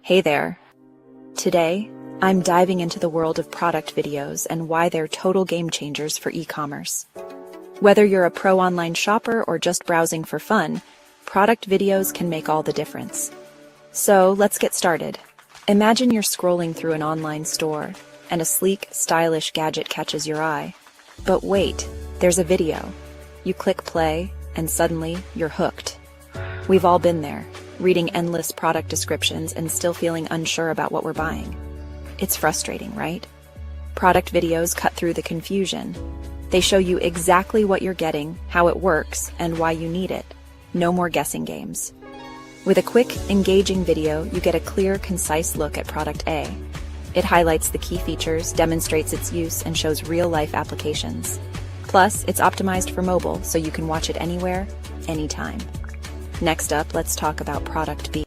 Hey there. Today, I'm diving into the world of product videos and why they're total game changers for e-commerce. Whether you're a pro online shopper or just browsing for fun, product videos can make all the difference. So let's get started. Imagine you're scrolling through an online store and a sleek, stylish gadget catches your eye. But wait, there's a video. You click play, and suddenly you're hooked. We've all been there, reading endless product descriptions and still feeling unsure about what we're buying. It's frustrating, right? Product videos cut through the confusion. They show you exactly what you're getting, how it works, and why you need it. No more guessing games. With a quick, engaging video, you get a clear, concise look at product A. It highlights the key features, demonstrates its use, and shows real-life applications. Plus, it's optimized for mobile, so you can watch it anywhere, anytime. Next up, let's talk about product B.